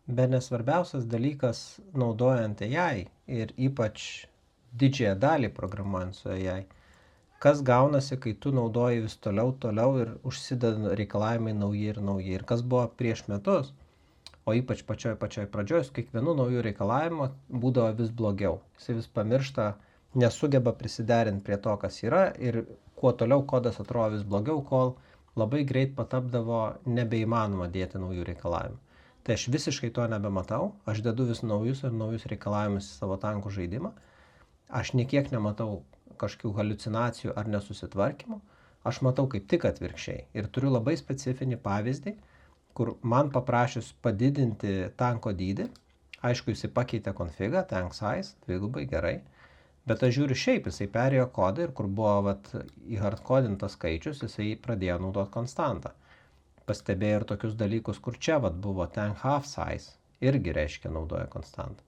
Bene svarbiausias dalykas naudojant AI ir ypač didžiąją dalį programuojant su AI, kas gaunasi, kai tu naudoji vis toliau ir užsideda reikalavimai nauji ir nauji. Ir kas buvo prieš metus, o ypač pačioj pradžioj, su kiekvienu naujų reikalavimu būdavo vis blogiau. Jis vis pamiršta, nesugeba prisiderinti prie to, kas yra, ir kuo toliau kodas atrodo vis blogiau, kol labai greit patapdavo nebeįmanoma dėti naujų reikalavimų. Tai aš visiškai to nebematau, aš dedu vis naujus ir naujus reikalavimus į savo tankų žaidimą. Aš niekiek nematau kažkokių haliucinacijų ar nesusitvarkymų, aš matau kaip tik atvirkščiai. Ir turiu labai specifinį pavyzdį, kur man paprašius padidinti tanko dydį, aišku, jisai pakeitė konfigą, tank size, dvigubai gerai, bet aš žiūriu šiaip, jisai perėjo kodą ir kur buvo įhardkodintas skaičius, jisai pradėjo naudoti konstantą. Pastebėjo ir tokius dalykus, kur čia buvo tank half size, irgi reiškia naudoja konstantą.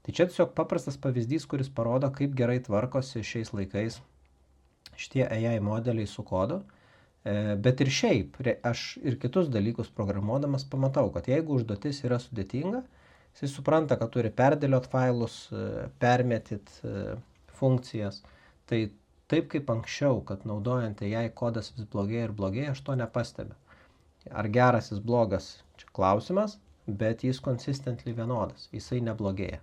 Tai čia tiesiog paprastas pavyzdys, kuris parodo, kaip gerai tvarkosi šiais laikais šitie AI modeliai su kodu. Bet ir šiaip, aš ir kitus dalykus programuodamas pamatau, kad jeigu užduotis yra sudėtinga, jis supranta, kad turi perdėliot failus, permetit funkcijas. Tai taip kaip anksčiau, kad naudojant AI kodas vis blogėja ir blogėja, aš to nepastebiu. Ar geras jis blogas, čia klausimas, bet jis consistently vienodas, jisai neblogėja.